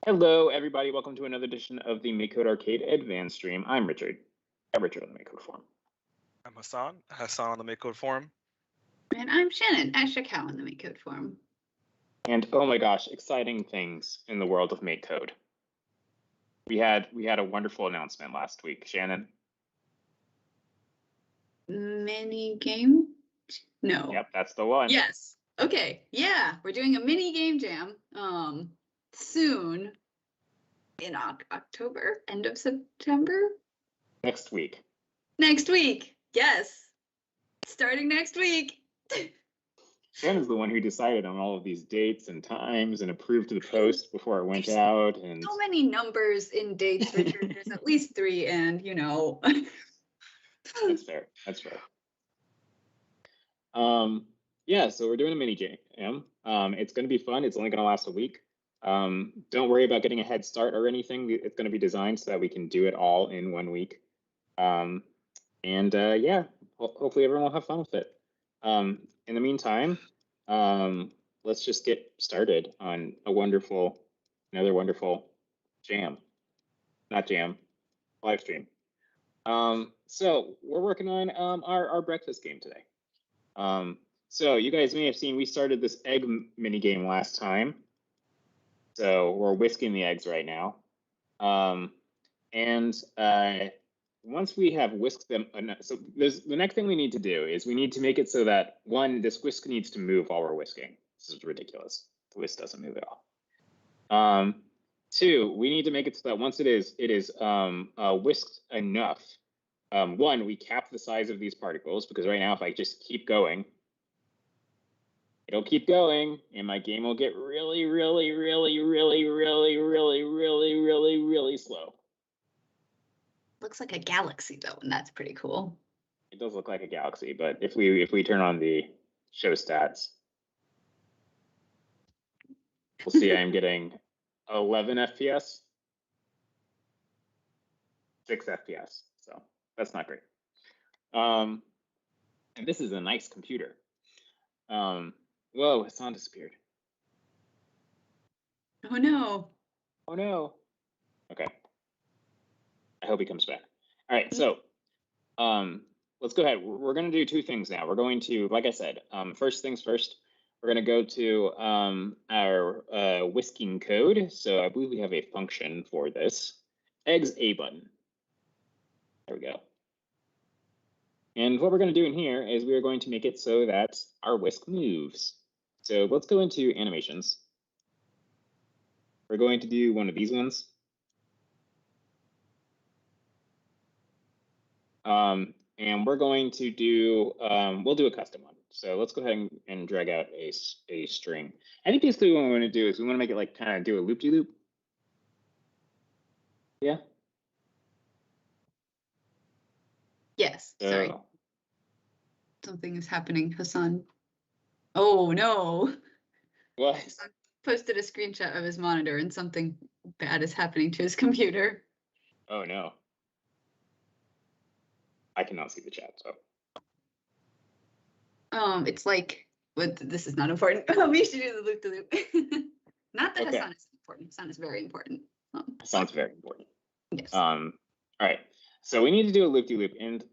Hello, everybody. Welcome to another edition of the MakeCode Arcade Advanced stream. I'm Richard. I'm Richard on the MakeCode forum. I'm Hassan. Hassan on the MakeCode forum. And I'm Shannon, @Cow on the MakeCode forum. And oh my gosh, exciting things in the world of MakeCode. We had a wonderful announcement last week. Shannon? Mini game? No. Yep, that's the one. Yes. Okay. Yeah, we're doing a mini game jam soon in October, end of September. Next week. Next week. Yes. Starting next week. Shannon's the one who decided on all of these dates and times and approved the post before it went out. And so many numbers in dates, Richard. There's at least 3, and you know. That's fair. That's fair. Yeah, so we're doing a mini jam. It's going to be fun. It's only going to last a week. Don't worry about getting a head start or anything. It's going to be designed so that we can do it all in 1 week. Yeah, hopefully everyone will have fun with it. In the meantime, let's just get started on another wonderful jam. Not jam, live stream. So we're working on our breakfast game today. So you guys may have seen we started this egg mini game last time. So we're whisking the eggs right now. Once we have whisked them, so the next thing we need to do is we need to make it so that, one, this whisk needs to move while we're whisking. This is ridiculous. The whisk doesn't move at all. 2, we need to make it so that once it is whisked enough, 1, we cap the size of these particles, because right now if I just keep going, it'll keep going, and my game will get really, really, really, really, really, really, really, really, really slow. Looks like a galaxy though, and that's pretty cool. It does look like a galaxy, but if we turn on the show stats, we'll see I'm getting 11 FPS, 6 FPS, so that's not great. And this is a nice computer. Whoa, Hassan disappeared. Oh no. Oh no. Okay. I hope he comes back. All right, so let's go ahead. We're going to do 2 things now. We're going to, like I said, first things first, we're going to go to our whisking code. So I believe we have a function for this. Eggs A button. There we go. And what we're going to do in here is we are going to make it so that our whisk moves. So let's go into animations. We're going to do one of these ones. And we're going to do, we'll do a custom one. So let's go ahead and drag out a string. I think basically what we want to do is we want to make it like kind of do a loop-de-loop. Yeah? Yes, sorry. Something is happening, Hassan. Oh no. What? Hassan posted a screenshot of his monitor and something bad is happening to his computer. Oh no. I cannot see the chat, so. It's like, but this is not important. We should do the loop-de-loop. Not that Okay. Hassan is important. Hassan is very important. Sounds very important. Yes. All right. So we need to do a loop-de-loop, and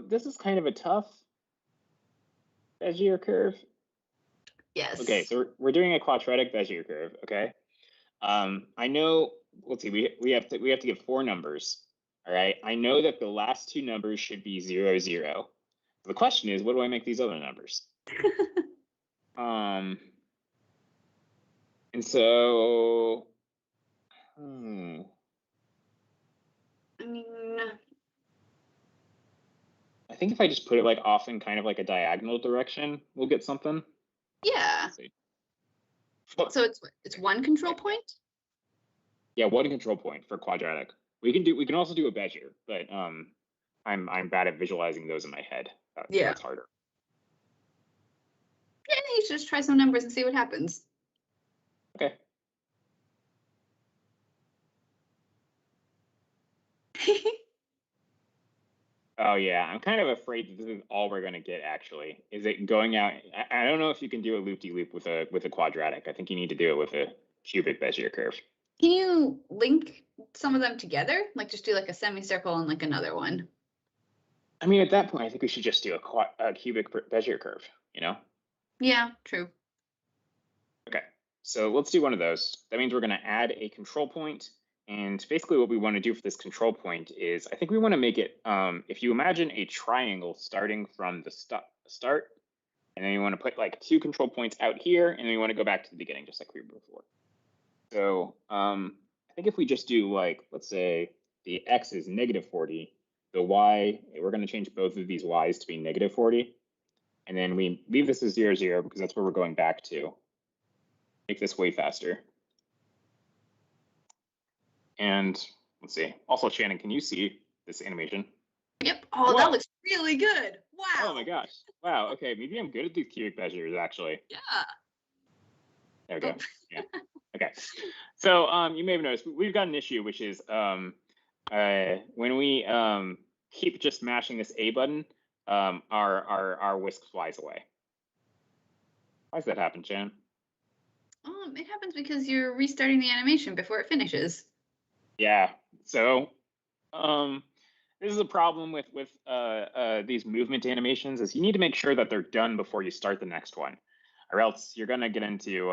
this is kind of a tough Bezier curve. Yes. Okay, so we're doing a quadratic Bezier curve. Okay. I know. Let's see. We have to give 4 numbers. All right. I know that the last 2 numbers should be 0, 0. The question is, what do I make these other numbers? And so, I mean, I think if I just put it like off in kind of like a diagonal direction, we'll get something. yeah. Let's see. So it's 1 control point? Yeah, 1 control point for quadratic. We can also do a Bezier, but I'm bad at visualizing those in my head. Yeah. That's harder. Yeah, you should just try some numbers and see what happens. Okay. Oh yeah, I'm kind of afraid that this is all we're gonna get. Actually, is it going out? I don't know if you can do a loop-de-loop with a quadratic. I think you need to do it with a cubic Bezier curve. Can you link some of them together? Like just do like a semicircle and like another one? I mean, at that point, I think we should just do a cubic Bezier curve, you know? Yeah, true. Okay, so let's do one of those. That means we're going to add a control point. And basically what we want to do for this control point is, I think we want to make it, if you imagine a triangle starting from the start, and then you want to put like 2 control points out here, and then you want to go back to the beginning, just like we were before. So I think if we just do like, let's say the X is -40, the Y, we're going to change both of these Ys to be -40. And then we leave this as 0, 0, because that's where we're going back to. Make this way faster. And let's see. Also, Shannon, can you see this animation? Yep. Oh, Wow. that looks really good. Wow. Oh my gosh. Wow. Okay. Maybe I'm good at these cubic measures, actually. Yeah. There we go. Yeah. Okay. So you may have noticed we've got an issue, which is when we keep just mashing this A button, our whisk flies away. Why does that happen, Shannon? It happens because you're restarting the animation before it finishes. Yeah. So this is a problem with these movement animations, is you need to make sure that they're done before you start the next one, or else you're gonna get into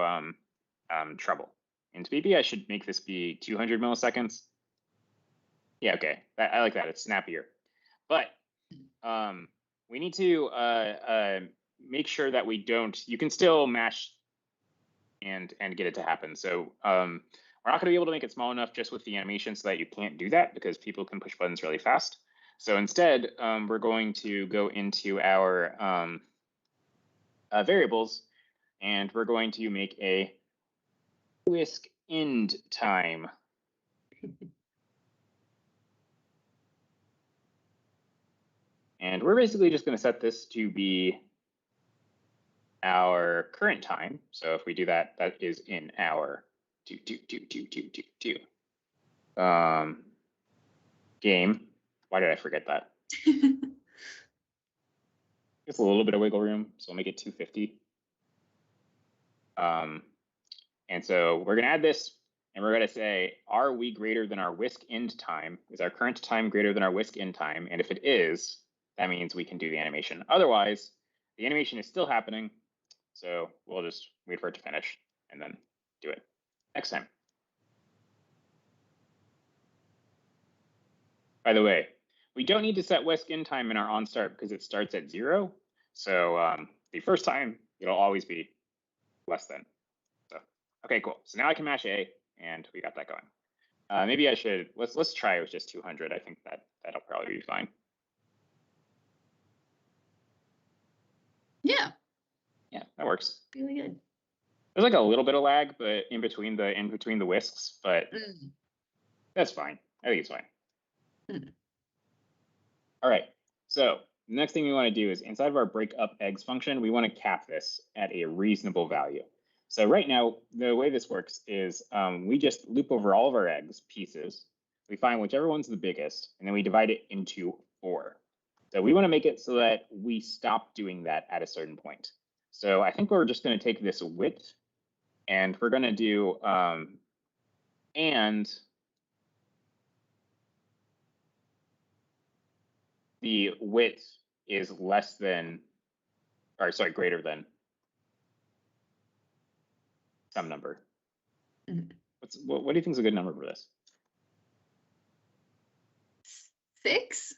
trouble. And maybe I should make this be 200 milliseconds. Yeah, okay, I like that. It's snappier. But we need to make sure that we don't. You can still mash and get it to happen. So we're not going to be able to make it small enough just with the animation so that you can't do that, because people can push buttons really fast. So instead, we're going to go into our variables, and we're going to make a whisk end time. And we're basically just going to set this to be our current time. So if we do that, that is in our game. Why did I forget that? It's a little bit of wiggle room, so we'll make it 250. And so we're going to add this, and we're going to say, are we greater than our whisk end time? Is our current time greater than our whisk end time? And if it is, that means we can do the animation. Otherwise, the animation is still happening, so we'll just wait for it to finish and then do it next time. By the way, we don't need to set whisk end time in our on start because it starts at 0. So the first time, it'll always be less than. So, okay, cool. So now I can mash A, and we got that going. Maybe I should, let's try it with just 200. I think that'll probably be fine. Yeah. Yeah, that works. Really good. There's like a little bit of lag, but in between the whisks, but that's fine. I think it's fine. All right. So the next thing we want to do is, inside of our break up eggs function, we want to cap this at a reasonable value. So right now, the way this works is we just loop over all of our eggs pieces. We find whichever one's the biggest, and then we divide it into 4. So we want to make it so that we stop doing that at a certain point. So I think we're just going to take this width, and we're going to do and the width is less than, or sorry, greater than some number. What do you think is a good number for this? 6?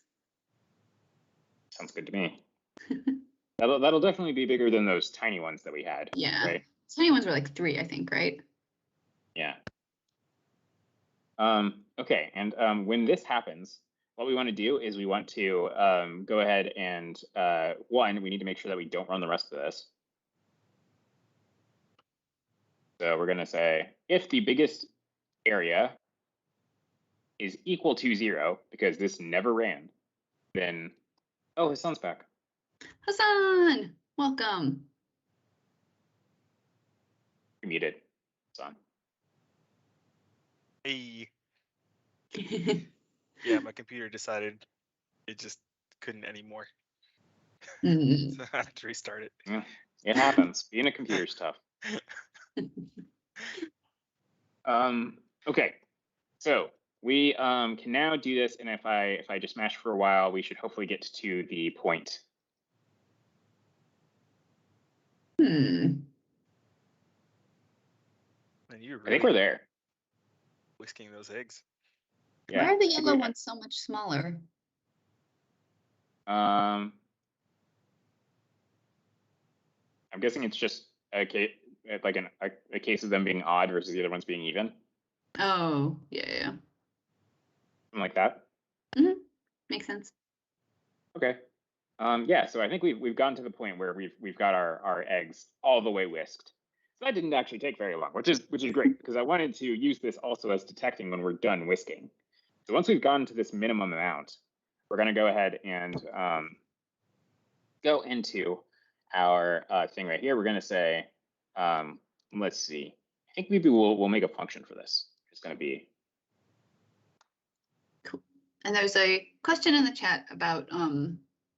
Sounds good to me. That'll definitely be bigger than those tiny ones that we had. Yeah. Right? Tiny ones were like 3, I think, right? Yeah. Okay, and when this happens, what we want to do is we want to go ahead and one, we need to make sure that we don't run the rest of this. So we're going to say, if the biggest area is equal to 0, because this never ran, then, oh, Hassan's back. Hassan, welcome. You're muted, Hassan. Hey. Yeah, my computer decided it just couldn't anymore. So I had to restart it. Yeah, it happens. Being a computer's tough. Okay, so we can now do this, and if I just mash for a while, we should hopefully get to the point. And you I think we're there. Whisking those eggs. Yeah. Why are the yellow ones so much smaller? I'm guessing it's just a case, like a case of them being odd versus the other ones being even. Oh, yeah. Something like that. Mm-hmm. Makes sense. Okay. Yeah, so I think we've gotten to the point where we've got our eggs all the way whisked. So that didn't actually take very long, which is great, because I wanted to use this also as detecting when we're done whisking. So once we've gotten to this minimum amount, we're going to go ahead and go into our thing right here. We're going to say, let's see. I think maybe we'll make a function for this. It's going to be cool. And there's a question in the chat about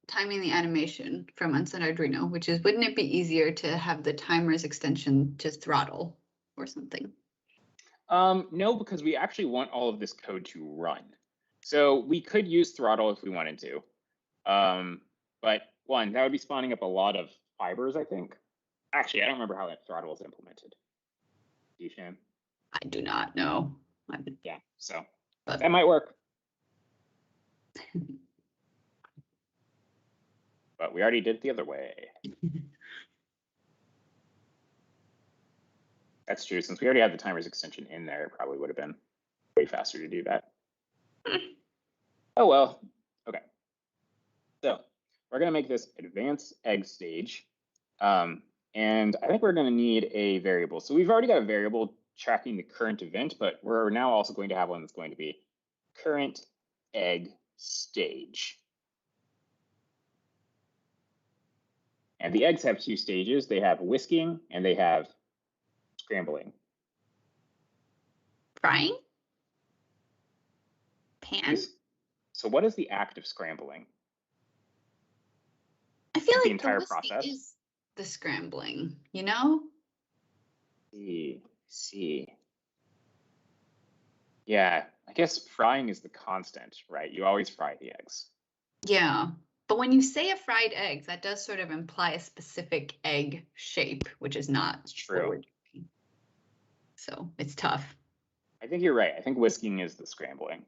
timing the animation from Unset Arduino, which is, wouldn't it be easier to have the timer's extension to throttle or something? No, because we actually want all of this code to run. So we could use throttle if we wanted to. But one, that would be spawning up a lot of fibers, I think. Actually, I don't remember how that throttle is implemented. Do you, Shan? I do not know. Yeah, so that might work. But we already did it the other way. That's true. Since we already had the timer's extension in there, it probably would have been way faster to do that. Oh, well. Okay. So we're going to make this advanced egg stage. And I think we're going to need a variable. So we've already got a variable tracking the current event, but we're now also going to have one that's going to be current egg stage. And the eggs have two stages. They have whisking and they have scrambling. Frying? Pan? So what is the act of scrambling? I feel like the entire process is the scrambling, you know? See. Yeah, I guess frying is the constant, right? You always fry the eggs. Yeah. But when you say a fried egg, that does sort of imply a specific egg shape, which is not true. So it's tough. I think you're right. I think whisking is the scrambling.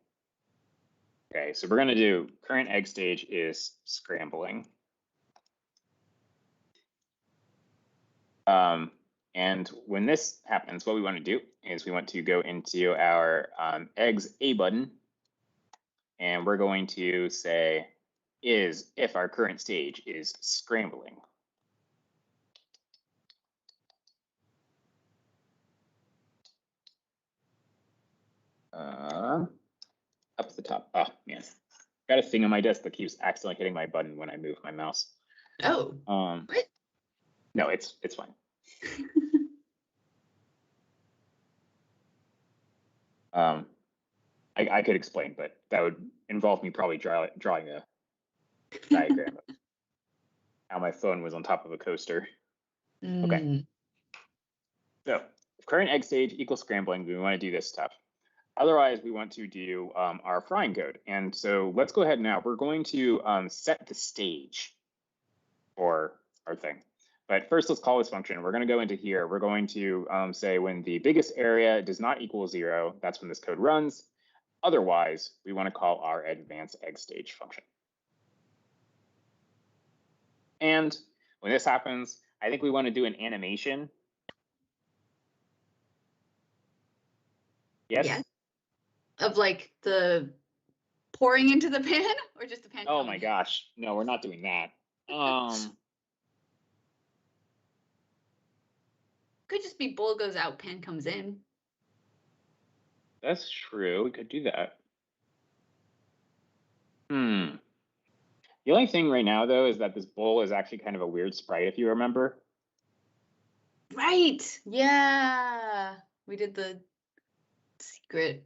Okay, so we're going to do current egg stage is scrambling. And when this happens, what we want to do is we want to go into our eggs A button, and we're going to say is if our current stage is scrambling. Up at the top. Oh, man. Got a thing on my desk that keeps accidentally hitting my button when I move my mouse. Oh. What? No, it's fine. I could explain, but that would involve me probably drawing a diagram of how my phone was on top of a coaster. Okay. So if current egg stage equals scrambling, we want to do this stuff. Otherwise, we want to do our frying code. And so let's go ahead now. We're going to set the stage for our thing. But first, let's call this function. We're going to go into here. We're going to say when the biggest area does not equal 0, that's when this code runs. Otherwise, we want to call our advanced egg stage function. And when this happens, I think we want to do an animation. Yes? Yeah. Of like the pouring into the pan or just the pan? Oh my gosh. No, we're not doing that. Could just be bowl goes out, pan comes in. That's true. We could do that. The only thing right now, though, is that this bowl is actually kind of a weird sprite, if you remember. Right. Yeah. We did the secret.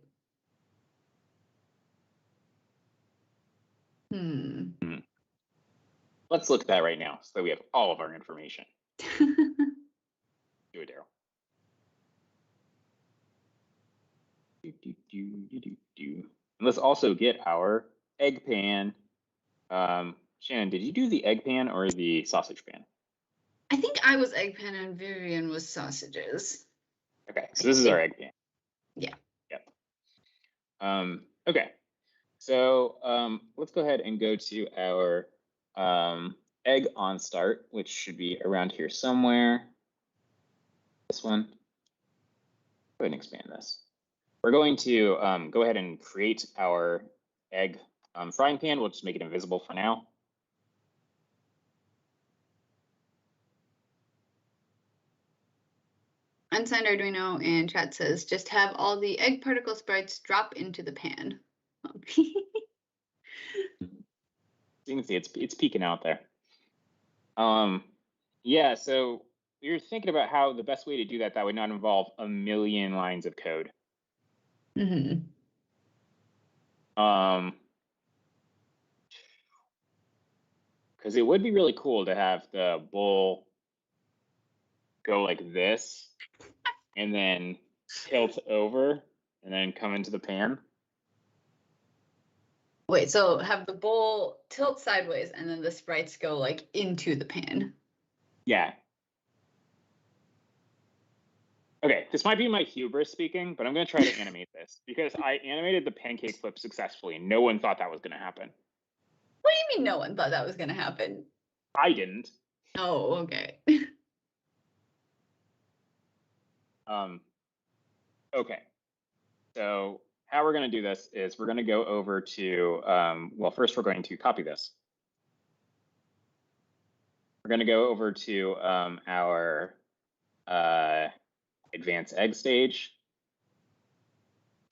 Let's look at that right now so that we have all of our information. Do it, Daryl. Let's also get our egg pan. Shannon, did you do the egg pan or the sausage pan? I think I was egg pan and Vivian was sausages. Okay, so this is our egg pan. Yeah. Yep. Okay, so let's go ahead and go to our egg on start, which should be around here somewhere. This one. Go ahead and expand this. We're going to go ahead and create our egg frying pan. We'll just make it invisible for now. Unsigned Arduino in chat says, just have all the egg particle sprites drop into the pan. You can see it's peeking out there. Yeah, so you're thinking about how the best way to do that would not involve a million lines of code. Mm-hmm. Because it would be really cool to have the bowl go like this and then tilt over and then come into the pan. Wait, so have the bowl tilt sideways and then the sprites go like into the pan. Yeah. Okay, this might be my hubris speaking, but I'm going to try to animate this because I animated the pancake flip successfully and no one thought that was going to happen. What do you mean no one thought that was going to happen? I didn't. Oh, okay. Okay, so how we're going to do this is we're going to go over to, well, first we're going to copy this. We're going to go over to our advanced egg stage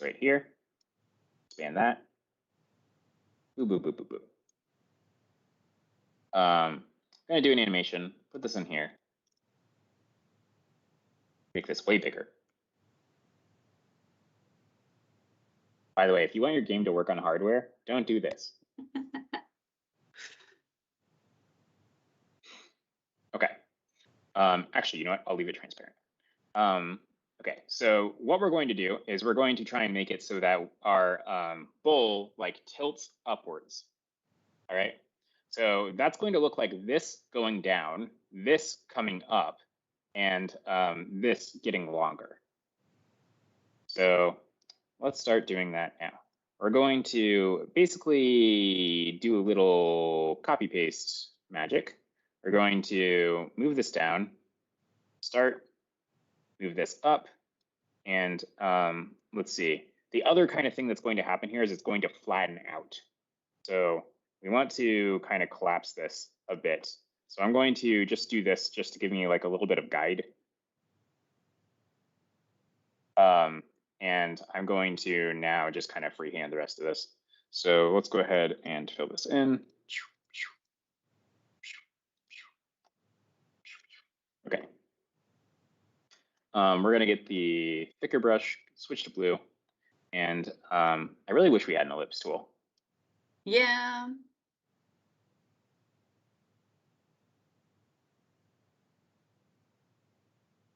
right here. Expand that. Boop, boop, boop, boop, boop. I'm going to do an animation, put this in here. Make this way bigger. By the way, if you want your game to work on hardware, don't do this. Okay. Actually, you know what? I'll leave it transparent. Okay, so what we're going to do is we're going to try and make it so that our bowl like tilts upwards. All right. So that's going to look like this going down, this coming up, and this getting longer. So let's start doing that now. We're going to basically do a little copy paste magic. We're going to move this down, start, move this up, and let's see. The other kind of thing that's going to happen here is it's going to flatten out. So we want to kind of collapse this a bit. So I'm going to just do this just to give me like a little bit of guide. And I'm going to now just kind of freehand the rest of this. So let's go ahead and fill this in. Okay. We're going to get the thicker brush, switch to blue. And I really wish we had an ellipse tool. Yeah.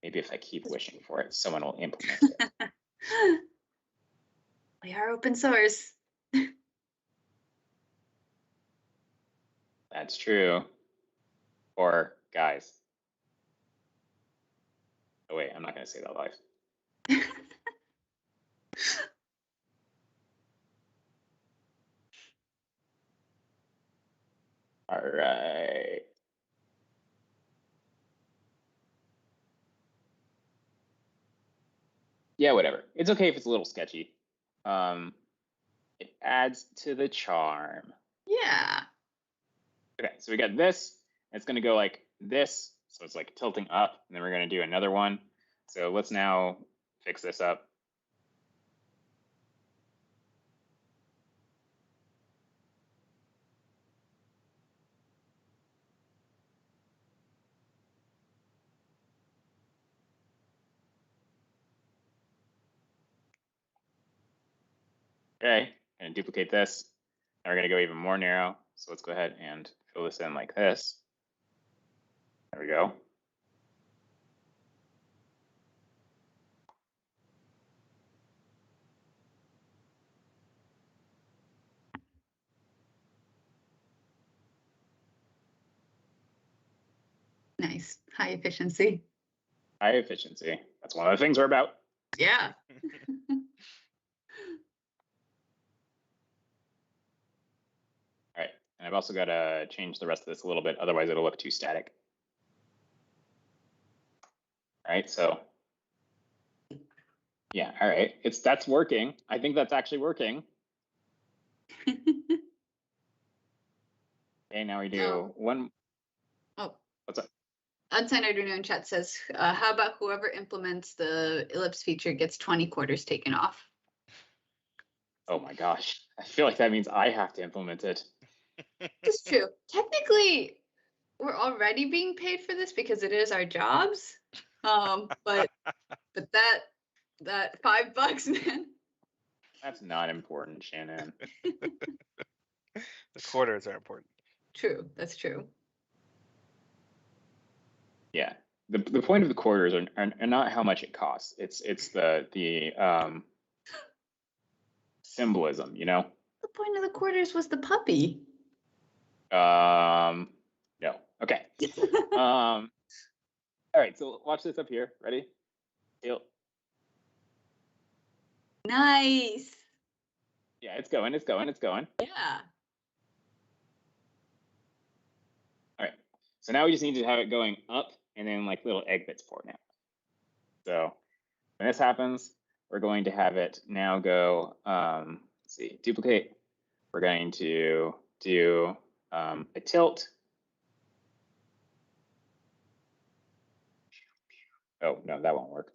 Maybe if I keep wishing for it, someone will implement it. We are open source. That's true. Or guys. Oh wait, I'm not going to say that live. All right. Yeah, whatever. It's okay if it's a little sketchy. It adds to the charm. Yeah. Okay, so we got this. It's going to go like this. So it's like tilting up, and then we're going to do another one. So let's now fix this up. Okay, going to duplicate this. Now we're going to go even more narrow. So let's go ahead and fill this in like this. There we go. Nice. High efficiency. High efficiency. That's one of the things we're about. Yeah. All right, and I've also got to change the rest of this a little bit, otherwise it'll look too static. All right, so yeah, all right, that's working. I think that's actually working. Okay, now we do one. Oh, what's up? Unsigned Arduino in chat says, how about whoever implements the ellipse feature gets 20 quarters taken off? Oh my gosh, I feel like that means I have to implement it. It's true. Technically, we're already being paid for this because it is our jobs. But that $5, man. That's not important, Shannon. The quarters are important. True, that's true. Yeah, the point of the quarters are not how much it costs. It's the symbolism, you know. The point of the quarters was the puppy. No. Okay. All right. So watch this up here. Ready? Tail. Nice. Yeah, it's going. It's going. It's going. Yeah. All right. So now we just need to have it going up and then like little egg bits pouring out. So when this happens, we're going to have it now go. Let's see. Duplicate. We're going to do a tilt. Oh, no, that won't work.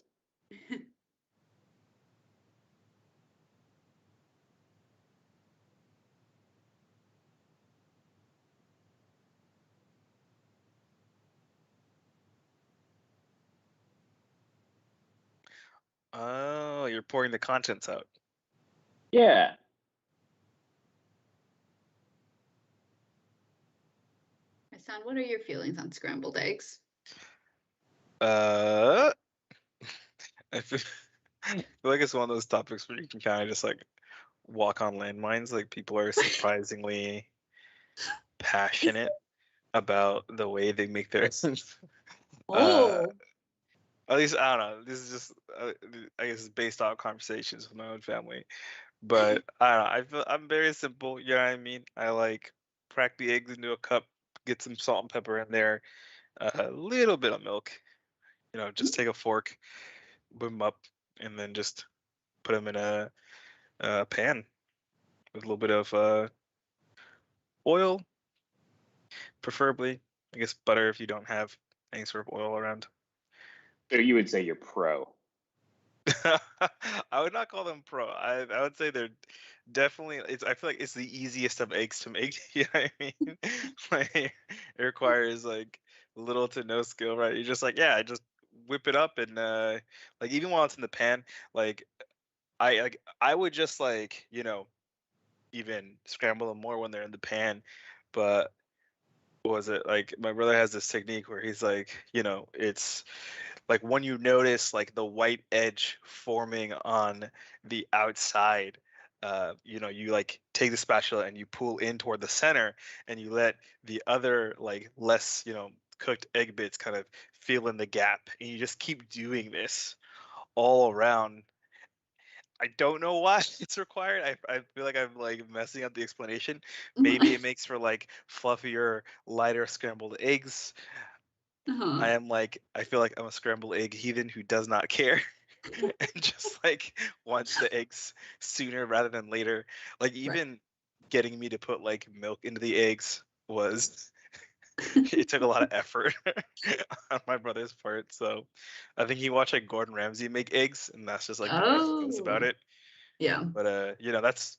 Oh, you're pouring the contents out. Yeah. Hassan, what are your feelings on scrambled eggs? I feel like it's one of those topics where you can kind of just like walk on landmines. Like people are surprisingly passionate about the way they make their Oh. At least I don't know. This is just I guess it's based off conversations with my own family. But I don't know. I feel I'm very simple. You know what I mean? I like crack the eggs into a cup, get some salt and pepper in there, a little bit of milk. You know, just take a fork, whip them up, and then just put them in a pan with a little bit of oil, preferably. I guess butter if you don't have any sort of oil around. So you would say you're pro. I would not call them pro. I would say they're definitely. I feel like it's the easiest of eggs to make. You know what I mean? Like it requires like little to no skill, right? You're just like, yeah, just whip it up and like even while it's in the pan, like I would just like even scramble them more when they're in the pan, but what was it like my brother has this technique where he's like, it's like when you notice like the white edge forming on the outside, you like take the spatula and you pull in toward the center and you let the other like less, cooked egg bits kind of fill in the gap. And you just keep doing this all around. I don't know why it's required. I feel like I'm like messing up the explanation. Maybe it makes for like fluffier, lighter scrambled eggs. I feel like I'm a scrambled egg heathen who does not care and just like wants the eggs sooner rather than later. Like even getting me to put like milk into the eggs was it took a lot of effort on my brother's part. So I think he watched like Gordon Ramsay make eggs and that's just like the way he feels about it. Yeah. But that's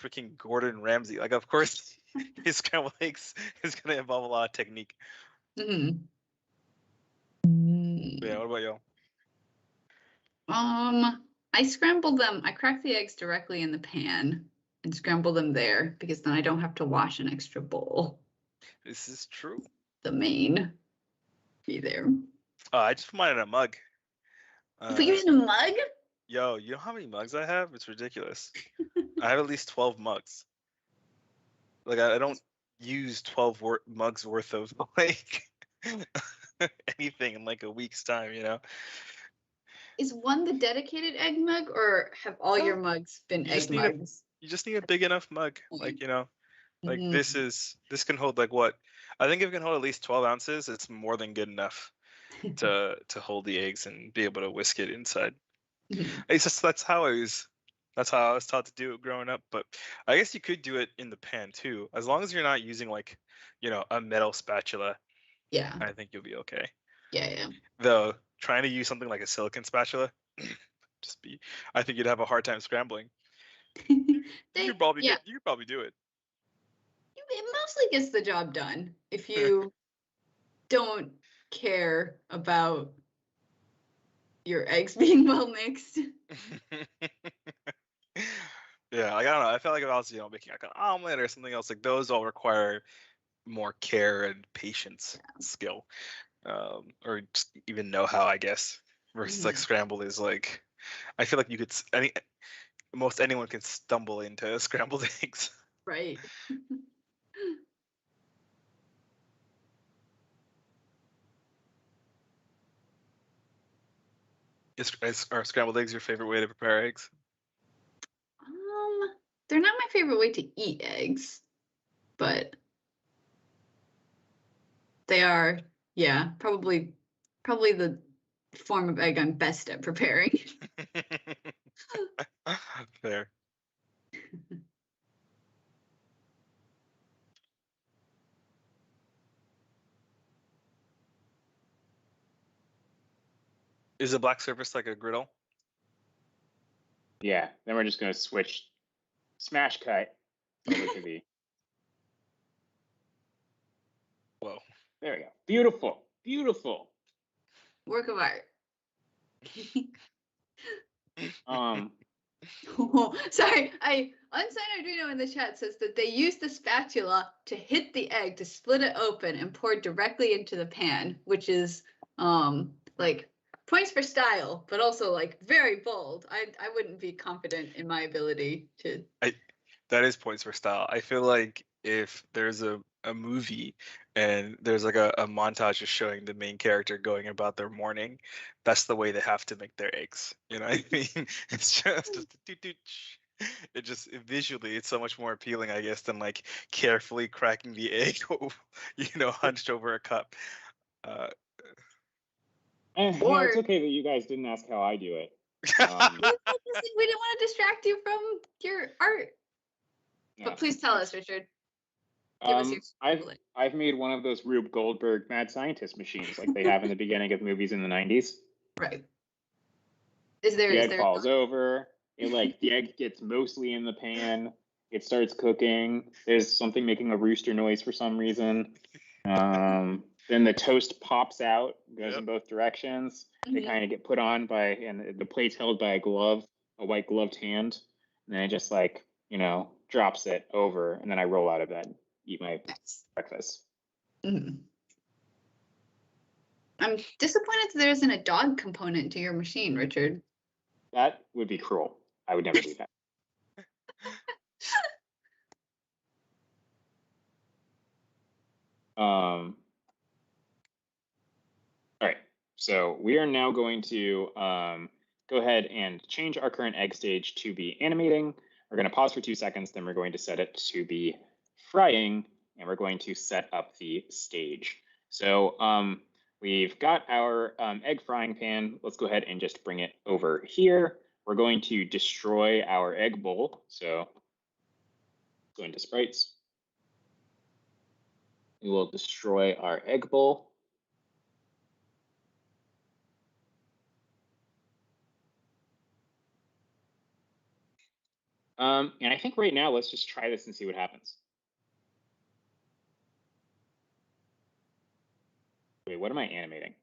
freaking Gordon Ramsay. Like of course his scrambled eggs is gonna involve a lot of technique. Mm-hmm. Yeah, what about y'all? I scramble them. I crack the eggs directly in the pan and scramble them there because then I don't have to wash an extra bowl. This is true. The main be there. I just put mine in a mug. You put yours in a mug? Yo, you know how many mugs I have? It's ridiculous. I have at least 12 mugs. Like I don't use 12 mugs worth of like anything in like a week's time, you know. Is one the dedicated egg mug, or have all your No, mugs been you egg just need a mugs? you just need a big enough mug, like, you know, like this can hold like what? I think if it can hold at least 12 ounces, it's more than good enough to hold the eggs and be able to whisk it inside. It's just that's how I was taught to do it growing up. But I guess you could do it in the pan too, as long as you're not using like, you know, a metal spatula. Yeah, I think you'll be okay. yeah. Though trying to use something like a silicon spatula, I think you'd have a hard time scrambling. You could probably yeah. you could probably do it. It mostly gets the job done if you don't care about your eggs being well mixed. Yeah, like I don't know. I felt like if I was, you know, making like an omelet or something else, like those all require more care and patience, skill, or just even know-how, I guess. Versus like scrambled is like, I feel like you could most anyone can stumble into scrambled eggs. Right. Are scrambled eggs your favorite way to prepare eggs? They're not my favorite way to eat eggs, but they are, yeah, probably the form of egg I'm best at preparing. Fair. Is a black surface like a griddle? Yeah, then we're just going to switch smash cut over to the. Whoa. There we go. Beautiful. Beautiful. Work of art. Oh, sorry, Unsigned Arduino in the chat says that they use the spatula to hit the egg to split it open and pour directly into the pan, which is like points for style, but also like very bold. I wouldn't be confident in my ability to. That is points for style. I feel like if there's a movie and there's like a montage just showing the main character going about their morning, that's the way they have to make their eggs. You know what I mean? It's just it just visually it's so much more appealing, I guess, than like carefully cracking the egg, you know, hunched over a cup. Yeah, it's okay that you guys didn't ask how I do it. We didn't want to distract you from your art. Yeah. But please tell us, Richard. Give us your I've made one of those Rube Goldberg mad scientist machines like they have in the beginning of movies in the 90s. Right. The egg falls over. The egg gets mostly in the pan. It starts cooking. There's something making a rooster noise for some reason. Then the toast pops out, goes in both directions. They kind of get put on and the plate's held by a white gloved hand. And then it just drops it over, and then I roll out of bed, eat my breakfast. I'm disappointed that there isn't a dog component to your machine, Richard. That would be cruel. I would never do that. All right. So we are now going to go ahead and change our current egg stage to be animating. We're going to pause for 2 seconds, then we're going to set it to be frying, and we're going to set up the stage. So we've got our egg frying pan. Let's go ahead and just bring it over here. We're going to destroy our egg bowl. So go into sprites. We will destroy our egg bowl. And I think right now, let's just try this and see what happens. Wait, what am I animating?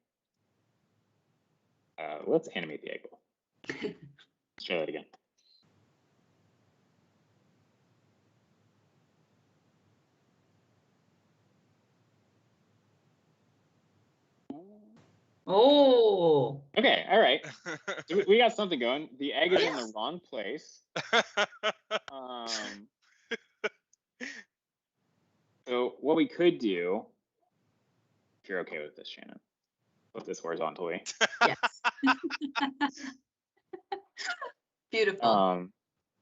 Let's animate the egg bowl. Let's try that again. Oh. Okay, all right. So we got something going. The egg is in the wrong place. So what we could do, if you're okay with this, Shannon. Put this horizontally. Yes. Beautiful.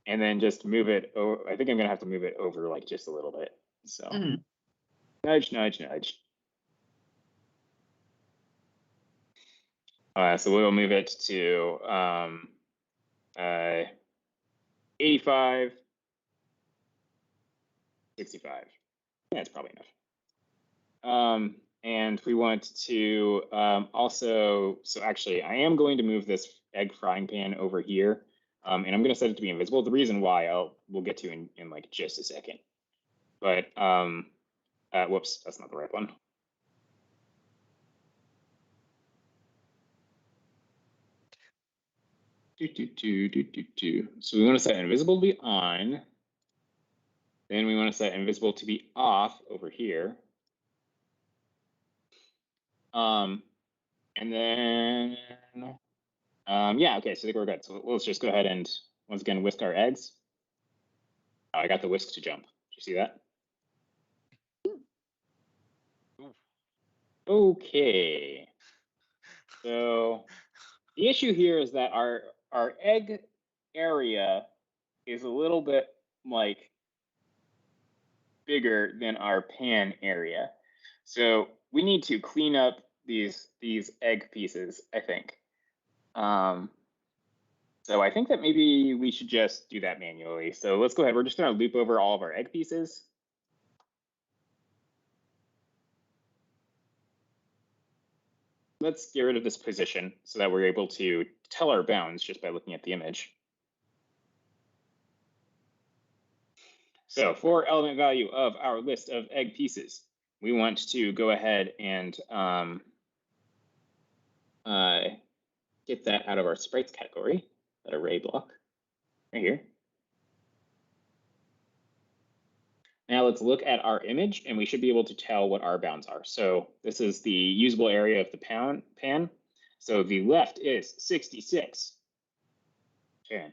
And then just move it over. I think I'm gonna have to move it over like just a little bit. So nudge, nudge, nudge. So we'll move it to 85, 65. Yeah, that's probably enough. And we want to also, so actually I am going to move this egg frying pan over here. And I'm going to set it to be invisible. The reason why we'll get to in like just a second. But whoops, that's not the right one. So we want to set invisible to be on. Then we want to set invisible to be off over here. And then, yeah, okay, so I think we're good. So let's just go ahead and once again whisk our eggs. Oh, I got the whisk to jump. Did you see that? Okay. So the issue here is that our egg area is a little bit like bigger than our pan area. So we need to clean up these egg pieces, I think. So I think that maybe we should just do that manually. So let's go ahead. We're just going to loop over all of our egg pieces. Let's get rid of this position so that we're able to tell our bounds just by looking at the image. So for element value of our list of egg pieces, we want to go ahead and get that out of our sprites category, that array block right here. Now let's look at our image and we should be able to tell what our bounds are. So this is the usable area of the pan. So the left is 66. Okay.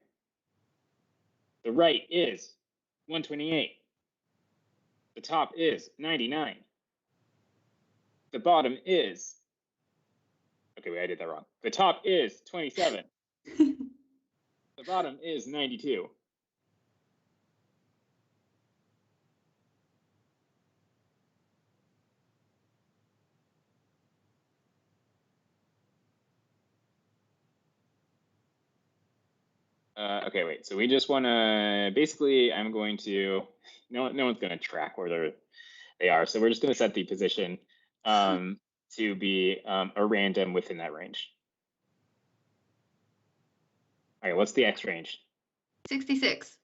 The right is 128. The top is 99. The bottom is, okay, wait, I did that wrong. The top is 27. The bottom is 92. Okay, wait. So we just want to, basically, I'm going to, no one's going to track where they are. So we're just going to set the position to be a random within that range. All right, what's the X range? 66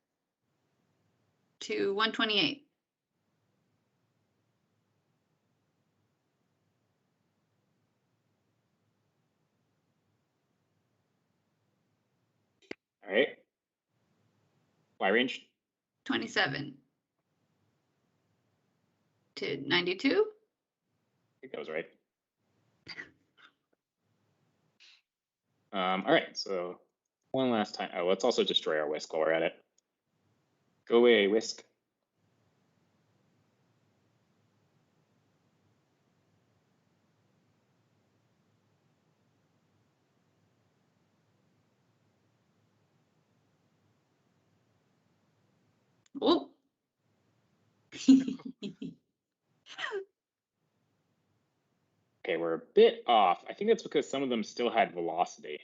to 128. All right. Y range? 27 to 92. I think that was right. All right, so one last time. Oh, let's also destroy our whisk while we're at it. Go away, whisk. Oh. Okay, we're a bit off. I think that's because some of them still had velocity.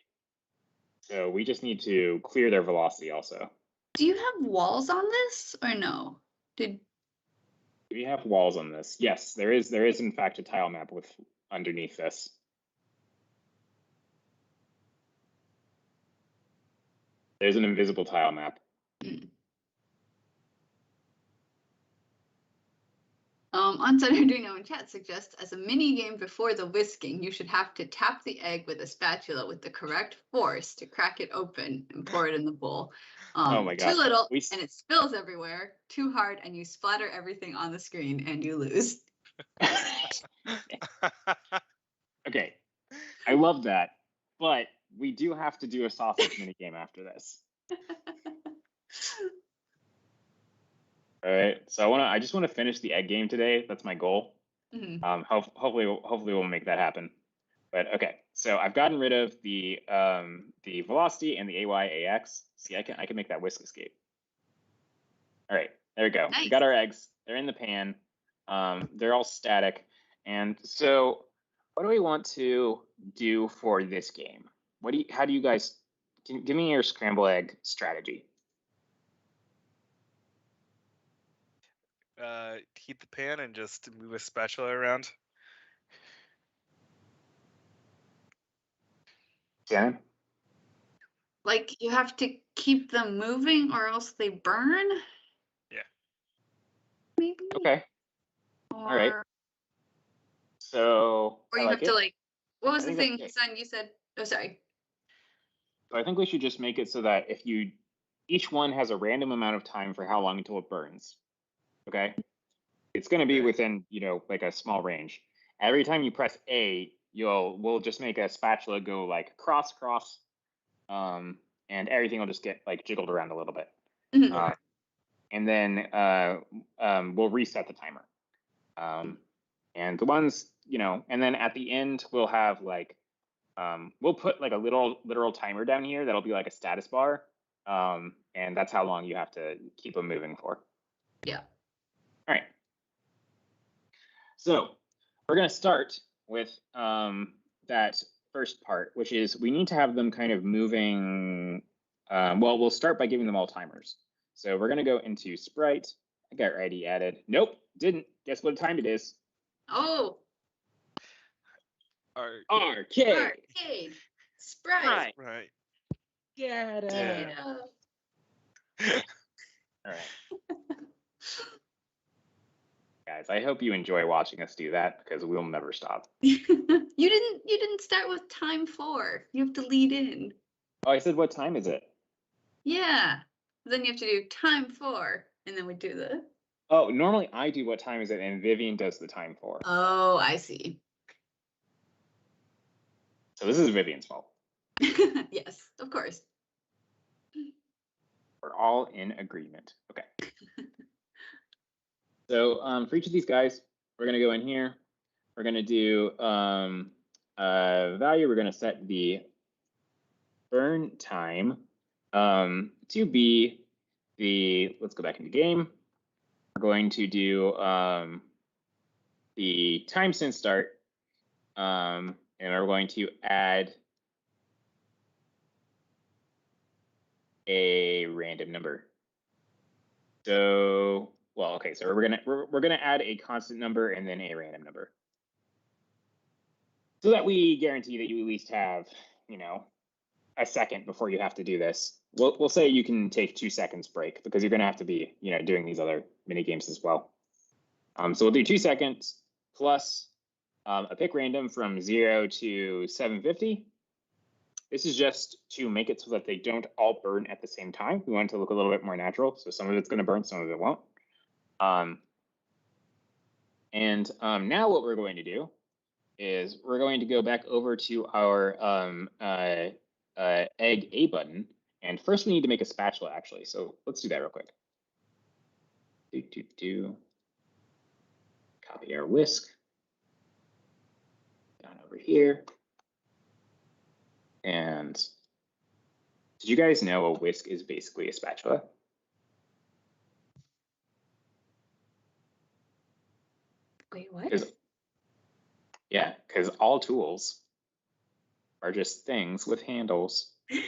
So we just need to clear their velocity also. Do you have walls on this or no? Do we have walls on this? Yes, there is in fact a tile map with underneath this. There's an invisible tile map. Untitled Arduino in chat suggests as a mini game before the whisking, you should have to tap the egg with a spatula with the correct force to crack it open and pour it in the bowl. Oh my God. Too little and it spills everywhere. Too hard and you splatter everything on the screen and you lose. Okay, I love that, but we do have to do a sausage mini game after this. All right, so I just want to finish the egg game today. That's my goal. Mm-hmm. Hopefully we'll make that happen. But okay, so I've gotten rid of the velocity and the AY/AX. See, I can make that whisk escape. All right, there we go. Nice. We got our eggs. They're in the pan. They're all static. And so what do we want to do for this game? How do you guys, give me your scramble egg strategy. Heat the pan and just move a spatula around. Shannon? Like you have to keep them moving or else they burn? Yeah. Maybe? Okay. Or, All right. So or I you like have to it. like, what was I the think thing, that's Hassan, you said? Oh, sorry. So I think we should just make it so that each one has a random amount of time for how long until it burns. Okay? It's going to be Okay. within, like a small range. Every time you press A, we'll just make a spatula go like cross, and everything will just get like jiggled around a little bit. Mhm. And then we'll reset the timer. And the ones, and then at the end we'll have like, we'll put like a literal timer down here that'll be like a status bar. And that's how long you have to keep them moving for. Yeah. All right. So we're going to start with that first part, which is we need to have them kind of moving. Well, we'll start by giving them all timers. So we're going to go into Sprite. I got ready added. Nope, didn't. Guess what time it is? Oh, Arcade. arcade. Sprite. Right. Get it. Data. All right. Guys, I hope you enjoy watching us do that because we'll never stop. You didn't start with time 4. You have to lead in. Oh, I said, what time is it? Yeah. Then you have to do time 4, and then we do the. Oh, normally I do what time is it, and Vivian does the time for. Oh, I see. So this is Vivian's fault. Yes, of course. We're all in agreement. Okay. So for each of these guys, we're going to go in here. We're going to do value. We're going to set the burn time to be let's go back into game. We're going to do the time since start. And we're going to add a random number. So, well, okay, so we're gonna add a constant number and then a random number, so that we guarantee that you at least have, a second before you have to do this. We'll say you can take 2 seconds break because you're gonna have to be, doing these other mini games as well. So we'll do 2 seconds plus a pick random from 0 to 750. This is just to make it so that they don't all burn at the same time. We want it to look a little bit more natural. So some of it's going to burn, some of it won't. Now what we're going to do is we're going to go back over to our egg A button. And first we need to make a spatula, actually. So let's do that real quick. Copy our whisk. Down over here. And did you guys know a whisk is basically a spatula? Wait, what? Yeah, because all tools are just things with handles. All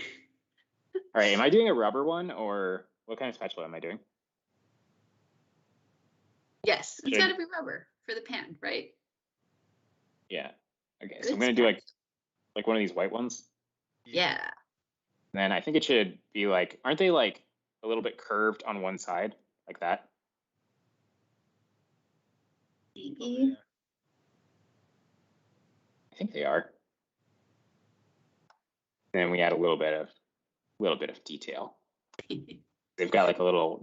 right, am I doing a rubber one or what kind of spatula am I doing? Yes, it's got to be rubber for the pan, right? Yeah. Okay, Good so I'm going to do like one of these white ones. Yeah. And then I think it should be like, aren't they like a little bit curved on one side like that? Maybe. I think they are. Then we add a little bit of detail. They've got like a little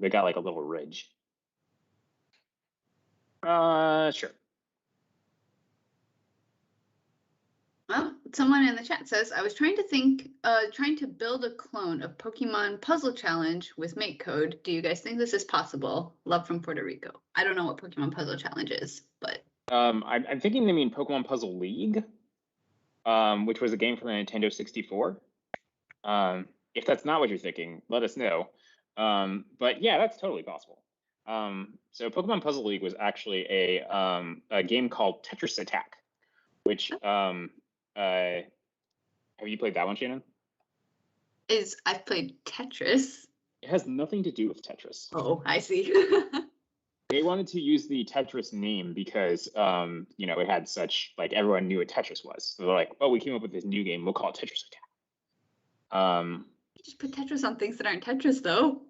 ridge. Sure. Well, someone in the chat says, I was trying to build a clone of Pokemon Puzzle Challenge with MakeCode. Do you guys think this is possible? Love from Puerto Rico. I don't know what Pokemon Puzzle Challenge is, but I'm thinking they mean Pokemon Puzzle League. which was a game from the Nintendo 64. If that's not what you're thinking, let us know. But yeah, that's totally possible. So Pokemon Puzzle League was actually a game called Tetris Attack, which have you played that one, Shannon? I've played Tetris. It has nothing to do with Tetris. Oh, I see. They wanted to use the Tetris name because you know, it had such, like, everyone knew what Tetris was. So they're like, oh, we came up with this new game, we'll call it Tetris Attack. You just put Tetris on things that aren't Tetris, though.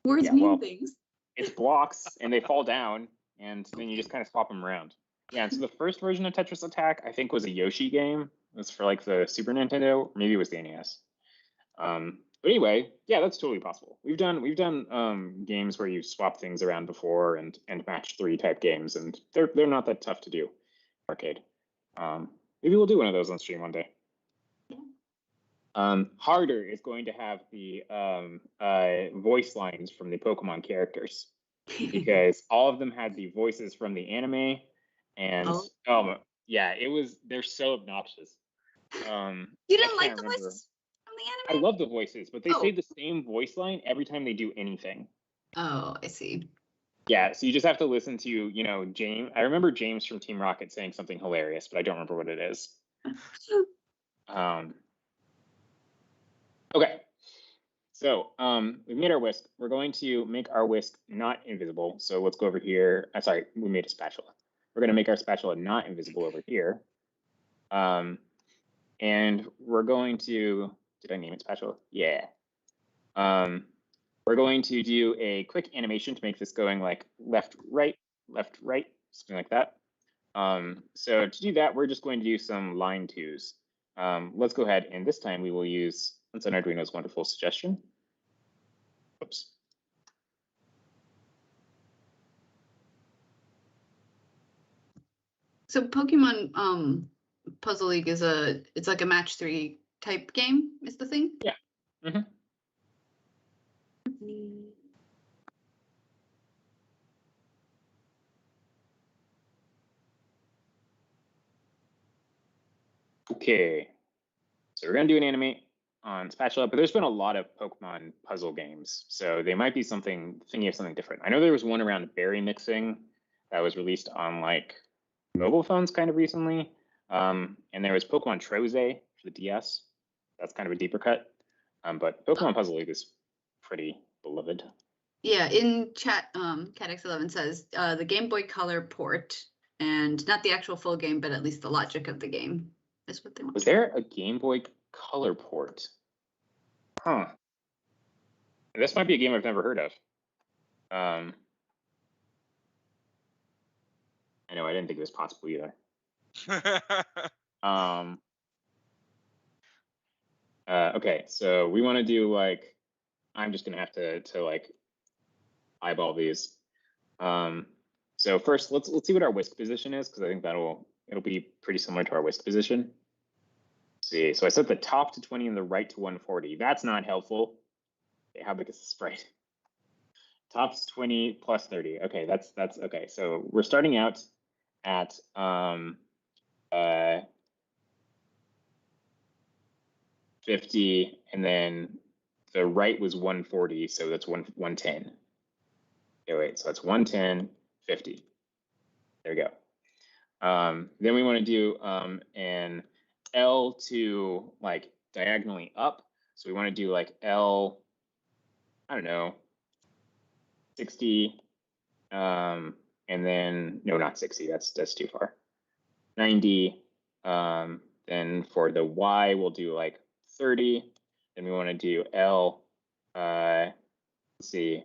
Words Yeah, mean well, things. It's blocks and they fall down, and then you just kind of swap them around. Yeah, and so the first version of Tetris Attack, I think, was a Yoshi game. It was for like the Super Nintendo, maybe it was the NES. But anyway, yeah, that's totally possible. We've done games where you swap things around before, and match 3 type games, and they're not that tough to do. Arcade. Maybe we'll do one of those on stream one day. Harder is going to have the voice lines from the Pokemon characters, because all of them had the voices from the anime, and yeah, they're so obnoxious. You didn't like the voices from the anime? I love the voices, but they say the same voice line every time they do anything. Oh, I see. Yeah, so you just have to listen to, you know, James. I remember James from Team Rocket saying something hilarious, but I don't remember what it is. Okay, so we've made our whisk. We're going to make our whisk not invisible. So let's go over here. Sorry, we made a spatula. We're going to make our spatula not invisible over here. And we're going to, did I name it spatula? Yeah. We're going to do a quick animation to make this going like left, right, something like that. So to do that, we're just going to do some line twos. Let's go ahead, and this time we will use Hassan Arduino's wonderful suggestion. Oops. So Pokemon Puzzle League is it's like a match 3 type game, is the thing? Yeah. Mm-hmm. Okay. So we're gonna do an animate on Spatula, but there's been a lot of Pokemon puzzle games, so they might be thinking of something different. I know there was one around berry mixing that was released on like mobile phones kind of recently, and there was Pokemon Troze for the DS. That's kind of a deeper cut, but Pokemon Puzzle League is pretty beloved. Yeah, in chat, CatX11 says the Game Boy Color port, and not the actual full game, but at least the logic of the game is what they want. Was there a Game Boy Color port? Huh. This might be a game I've never heard of. I know, I didn't think it was possible either. Okay, so we want to do like, I'm just gonna have to like eyeball these. So first, let's see what our whisk position is, because I think it'll be pretty similar to our whisk position. Let's see, so I set the top to 20 and the right to 140. That's not helpful. Okay, how big is the sprite? Top's 20 plus 30. Okay, that's okay. So we're starting out at 50, and then the right was 140, so that's 110. Okay, wait, so that's 110, 50. There we go. Then we want to do an L to like diagonally up. So we want to do like L, I don't know, 60, and then, no, not 60, that's too far. 90, then for the Y, we'll do like 30. Then we want to do L, let's see,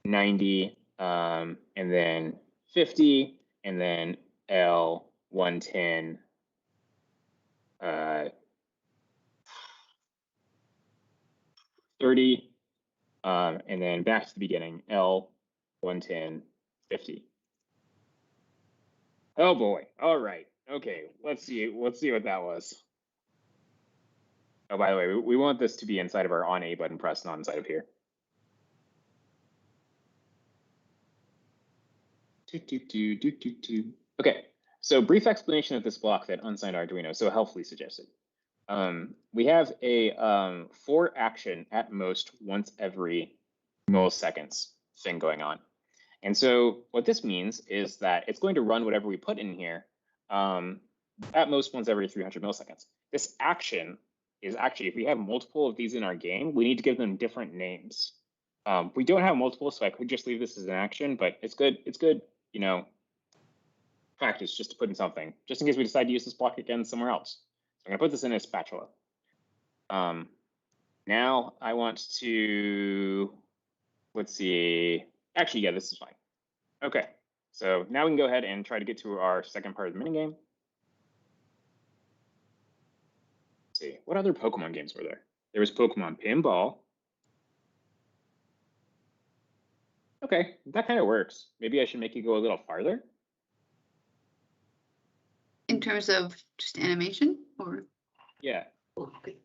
90, and then 50, and then L, 110, 30, and then back to the beginning, L, 110, 50. Oh boy, all right, okay, let's see what that was. Oh, by the way, we want this to be inside of our on A button press, not inside of here. Okay, So brief explanation of this block that Unsigned Arduino so helpfully suggested. We have a for action at most once every milliseconds thing going on. And so what this means is that it's going to run whatever we put in here at most once every 300 milliseconds. This action is actually, if we have multiple of these in our game, we need to give them different names. We don't have multiple, so I could just leave this as an action, but it's good, you know, practice just to put in something, just in case we decide to use this block again somewhere else. So I'm gonna put this in a spatula. Now I want to, let's see, actually, yeah, this is fine. Okay, so now we can go ahead and try to get to our second part of the minigame. Let's see, what other Pokemon games were there? There was Pokemon Pinball. Okay, that kind of works. Maybe I should make you go a little farther. In terms of just animation, or? Yeah. Oh, okay.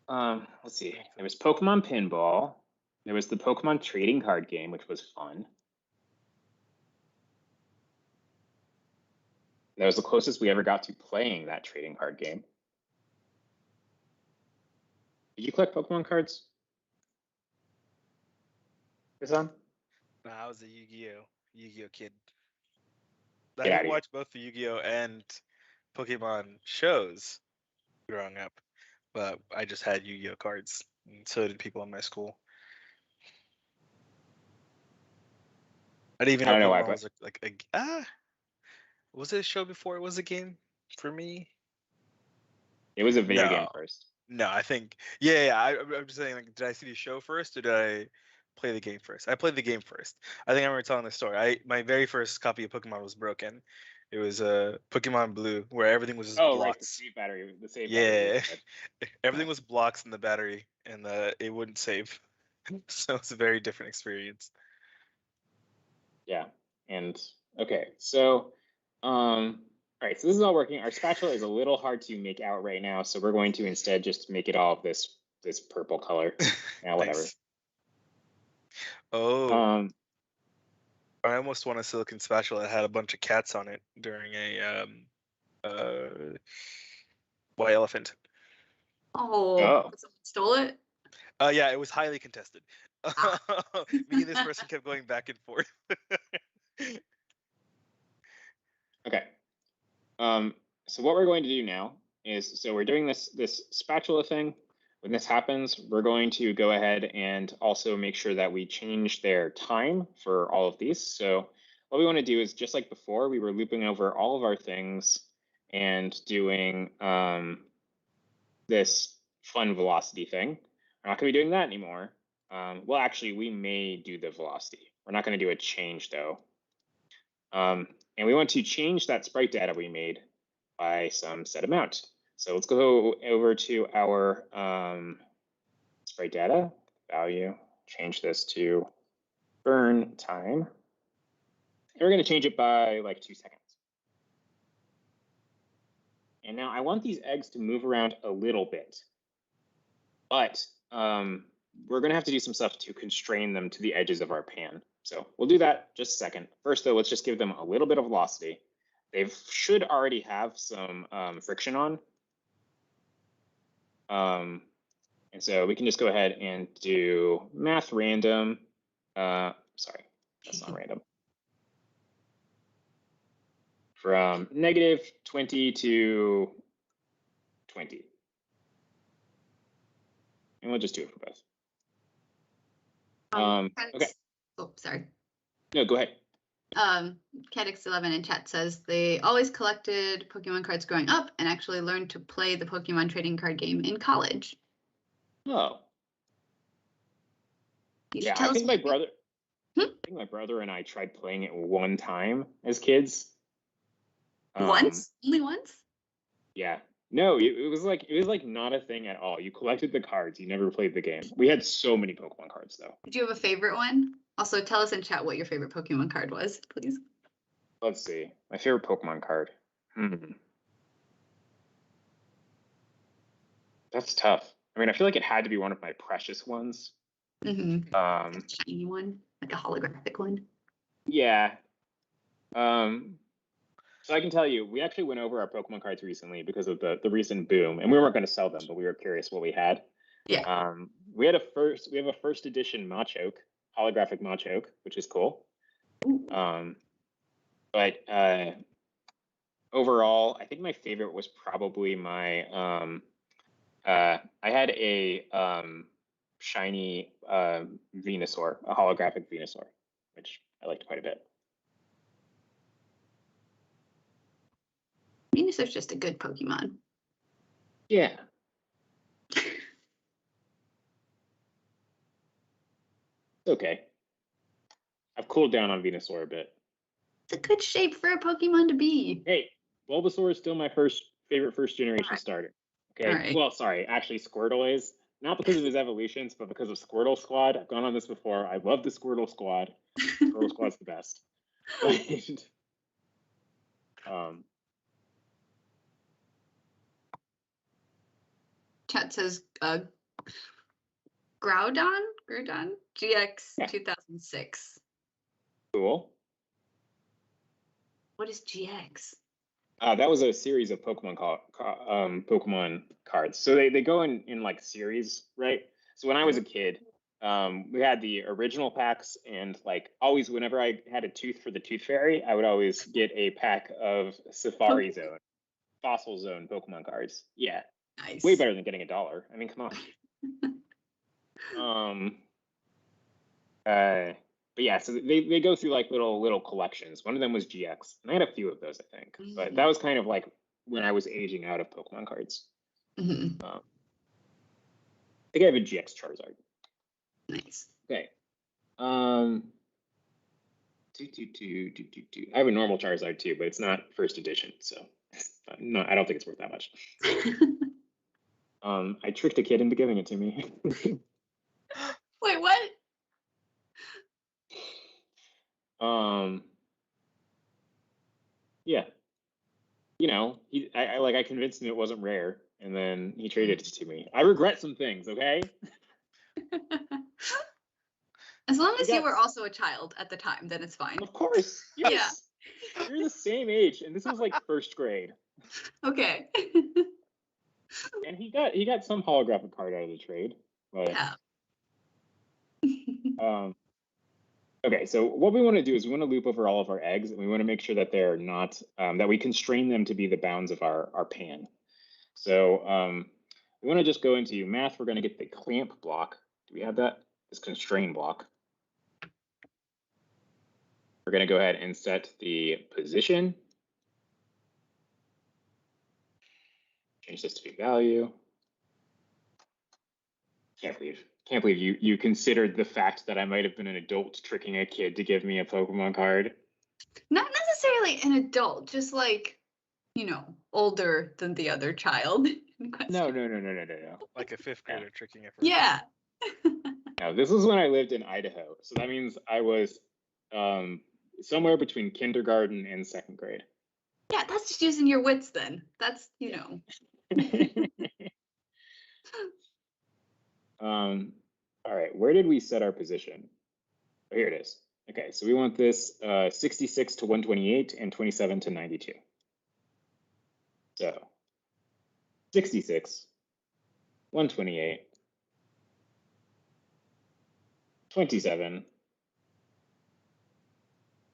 Let's see. There was Pokemon Pinball. There was the Pokemon trading card game, which was fun. That was the closest we ever got to playing that trading card game. Did you collect Pokemon cards? Hassan? No, I was a Yu-Gi-Oh kid. Get I outta did here. watch both the Yu-Gi-Oh and Pokemon shows growing up, but I just had Yu-Gi-Oh cards, and so did people in my school. I didn't even I know don't know why, Pokemon but was was it a show before it was a game for me? it was a video game No. first. No, I think I'm just saying, like, did I see the show first or did I play the game first? I played the game first. I think I remember telling the story. My very first copy of Pokemon was broken. It was Pokemon Blue, where everything was just Oh, right, the blocks. save battery. The save Yeah, battery. everything was blocks in the battery, and it wouldn't save. So it's a very different experience. Yeah, and okay, so all right, so this is all working. Our spatula is a little hard to make out right now, so we're going to instead just make it all of this purple color. Yeah, whatever. Nice. Oh, Um, I almost won a silicon spatula that had a bunch of cats on it during a white elephant. Oh, someone stole it? Yeah, it was highly contested. Me and this person kept going back and forth. okay. So what we're going to do now is, so we're doing this spatula thing. When this happens, we're going to go ahead and also make sure that we change their time for all of these. So what we want to do is, just like before, we were looping over all of our things and doing this fun velocity thing. We're not going to be doing that anymore. Well, actually, we may do the velocity. We're not going to do a change, though. And we want to change that sprite data we made by some set amount. So let's go over to our sprite data value, change this to burn time. And we're going to change it by like 2 seconds. And now I want these eggs to move around a little bit, but we're going to have to do some stuff to constrain them to the edges of our pan. So we'll do that just a second. First, though, let's just give them a little bit of velocity. They should already have some friction on. And so we can just go ahead and do math random. Sorry, that's not random. From -20 to 20. And we'll just do it for both. Okay. Oh, sorry. No, go ahead. Cadix11 in chat says they always collected Pokemon cards growing up and actually learned to play the Pokemon trading card game in college. Oh. Yeah, I think my brother and I tried playing it one time as kids. Once? Only once? Yeah. No, it was like not a thing at all. You collected the cards, you never played the game. We had so many Pokemon cards though. Did you have a favorite one? Also, tell us in chat what your favorite Pokemon card was, please. Let's see. My favorite Pokemon card. That's tough. I mean, I feel like it had to be one of my precious ones. Shiny one. like a holographic one. Yeah. So I can tell you, we actually went over our Pokemon cards recently because of the recent boom, and we weren't going to sell them, but we were curious what we had. Yeah. We have a first edition Machoke, holographic Machoke, which is cool. But overall, I think my favorite was probably my I had a shiny Venusaur, a holographic Venusaur, which I liked quite a bit. Venusaur's just a good Pokemon. Yeah. Okay. I've cooled down on Venusaur a bit. It's a good shape for a Pokemon to be. Hey, Bulbasaur is still my favorite first generation starter. Okay. Right. Well, sorry, actually Squirtle is. Not because of his evolutions, but because of Squirtle Squad. I've gone on this before. I love the Squirtle Squad. Squirtle Squad's the best. Chat says Groudon GX 2006. Cool. What is GX? That was a series of Pokemon Pokemon cards. So they go in like series, right? So when I was a kid, we had the original packs, and like always, whenever I had a tooth for the Tooth Fairy, I would always get a pack of Safari Zone, Fossil Zone Pokemon cards. Yeah, Nice. way better than getting $1. I mean, come on. But yeah, so they go through like little collections. One of them was GX, and I had a few of those, I think. But that was kind of like when I was aging out of Pokemon cards. Mm-hmm. I think I have a GX Charizard. Nice. Okay. I have a normal Charizard too, but it's not first edition, so no, I don't think it's worth that much. I tricked a kid into giving it to me. Wait, what? Yeah. You know, I convinced him it wasn't rare, and then he traded it to me. I regret some things, okay? As long as you were also a child at the time, then it's fine. Of course. Yes. Yeah. You're the same age, and this was like first grade. Okay. And he got some holographic card out of the trade. But Yeah. okay, so what we want to do is we want to loop over all of our eggs, and we want to make sure that they're not that we constrain them to be the bounds of our pan. So we want to just go into math. We're going to get the clamp block. Do we have that? This constrain block. We're going to go ahead and set the position. Change this to value. Can't believe you considered the fact that I might have been an adult tricking a kid to give me a Pokemon card. Not necessarily an adult, just like, older than the other child. No. Like a fifth grader tricking it. Yeah. No, this was when I lived in Idaho, so that means I was somewhere between kindergarten and second grade. Yeah, that's just using your wits then. That's, All right, where did we set our position? Oh, here it is. Okay, so we want this 66 to 128 and 27 to 92. So 66, 128, 27,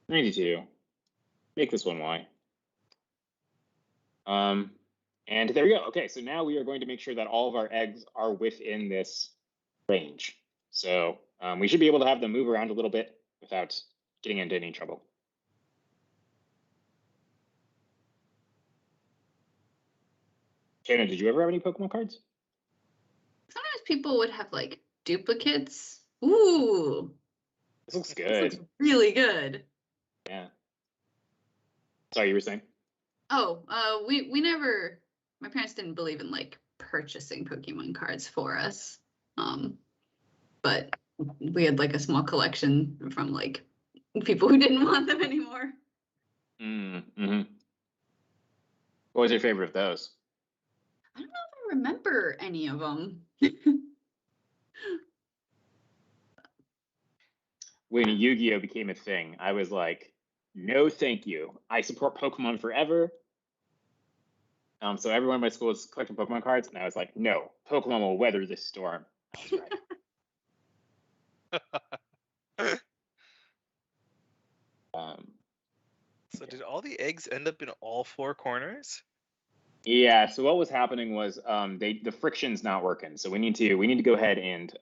92. Make this one Y. And there we go. Okay, so now we are going to make sure that all of our eggs are within this range. So we should be able to have them move around a little bit without getting into any trouble. Shannon, did you ever have any Pokemon cards? Sometimes people would have like duplicates. Ooh. This looks good. This looks really good. Yeah. Sorry, you were saying? Oh, we never, my parents didn't believe in like purchasing Pokemon cards for us. But we had like a small collection from like people who didn't want them anymore. Mm-hmm. What was your favorite of those? I don't know if I remember any of them. when Yu-Gi-Oh became a thing, I was like, no, thank you. I support Pokemon forever. So everyone in my school was collecting Pokemon cards, and I was like, no, Pokemon will weather this storm. I was right. So did all the eggs end up in all four corners? Yeah. So what was happening was the friction's not working. So we need to go ahead and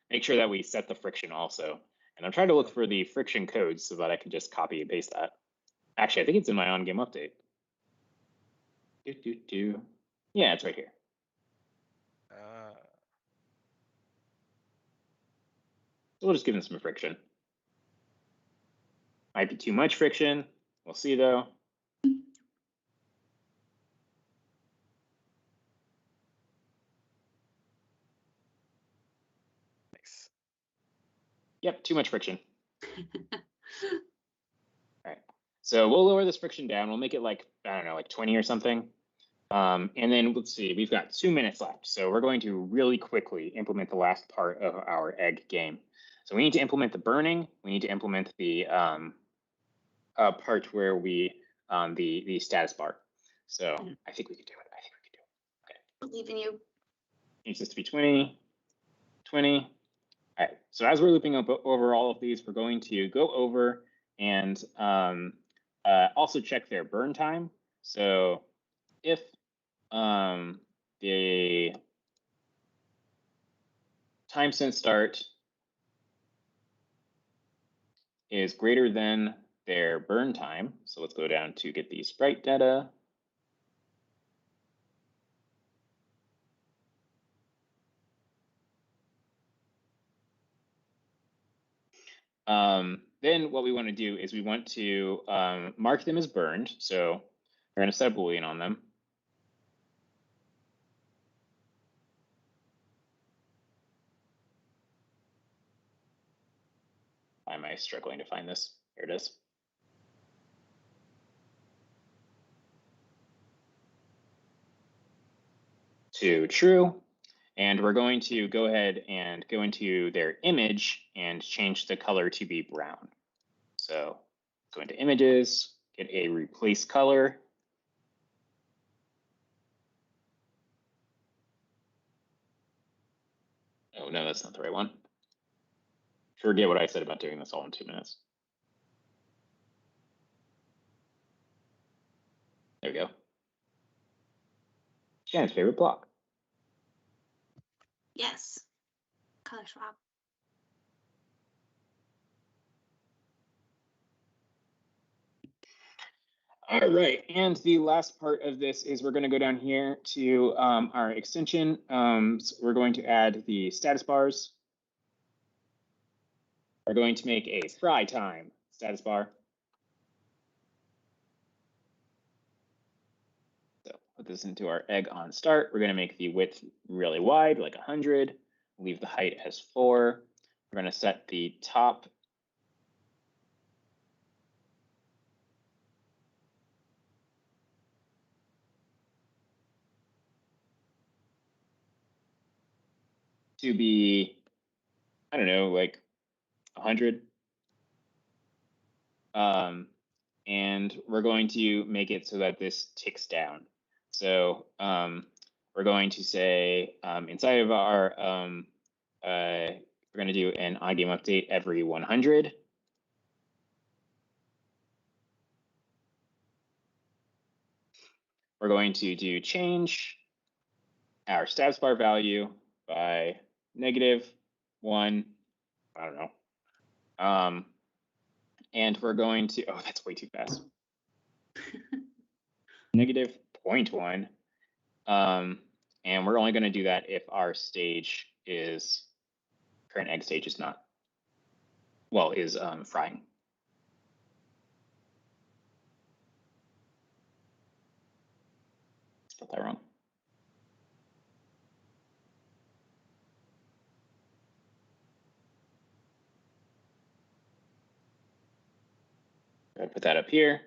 make sure that we set the friction also. And I'm trying to look for the friction code so that I can just copy and paste that. Actually, I think it's in my on-game update. Yeah, it's right here. So we'll just give them some friction. Might be too much friction. We'll see though. Nice. Yep, too much friction. All right. So we'll lower this friction down. We'll make it like, I don't know, like 20 or something. And then let's see, we've got 2 minutes left. So we're going to really quickly implement the last part of our egg game. So we need to implement the burning. We need to implement the part where we, the status bar. So I think we can do it. Okay. Believe in you. Needs this to be 20, 20. All right. So as we're looping up over all of these, we're going to go over and also check their burn time. So if the time since start is greater than their burn time. So let's go down to get the sprite data. Then what we want to do is we want to mark them as burned. So we're going to set a Boolean on them. Why am I struggling to find this? Here it is. To true. And we're going to go ahead and go into their image and change the color to be brown. So go into images, get a replace color. Oh, no, that's not the right one. Forget what I said about doing this all in 2 minutes. There we go. Shannon's favorite block. Yes. Color swap. All right, and the last part of this is we're going to go down here to our extension. So we're going to add the status bars. We're going to make a fry time status bar. So put this into our egg on start. We're going to make the width really wide, like 100. Leave the height as 4. We're going to set the top to be, I don't know, like 100. And we're going to make it so that this ticks down. So we're going to say inside of our, we're going to do an on-game update every 100. We're going to do change our status bar value by -1. I don't know. And we're going to, oh, that's way too fast. -0.1. And we're only going to do that if our stage is, current egg stage is not, well, is frying. Spelled that wrong. I'll put that up here.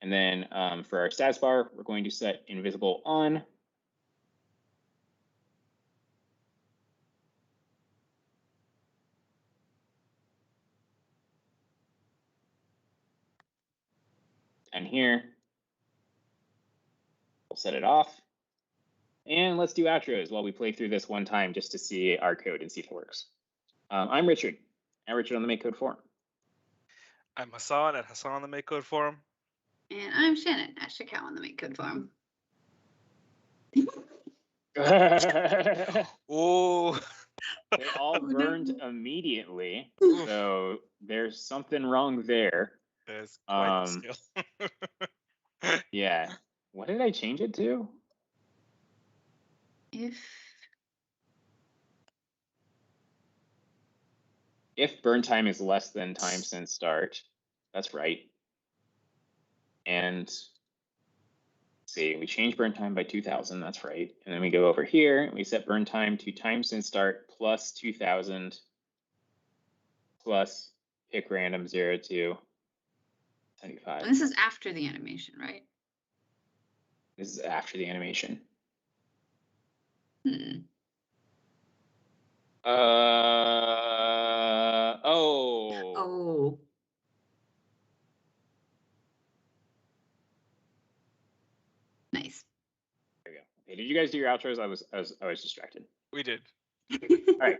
And then for our status bar, we're going to set invisible on. here. We'll set it off. And let's do outros while we play through this one time just to see our code and see if it works. I'm Richard. I'm Richard on the MakeCode forum. I'm Hassan at Hassan on the MakeCode forum. And I'm Shannon at Shakao on the MakeCode forum. Oh, They all Oh, burned no. immediately, so there's something wrong there. that's quite the skill. Yeah. What did I change it to? If burn time is less than time since start, that's right. And let's see, we change burn time by 2000, that's right. And then we go over here and we set burn time to time since start plus 2000 plus pick random 0 to 75. And this is after the animation, right? This is after the animation. Oh. Nice. There we go. Okay, did you guys do your outros? I was distracted. We did. All right.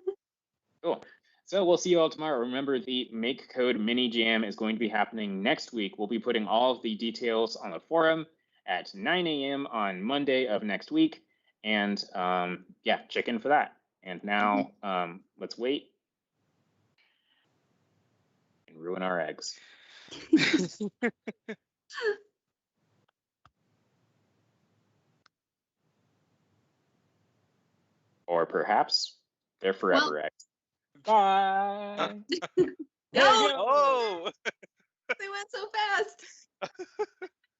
Cool. So we'll see you all tomorrow. Remember, the MakeCode mini jam is going to be happening next week. We'll be putting all of the details on the forum at 9 a.m. on Monday of next week. And yeah, check in for that. And now let's wait and ruin our eggs. Or perhaps they're forever eggs. Bye. No! Oh! They went so fast.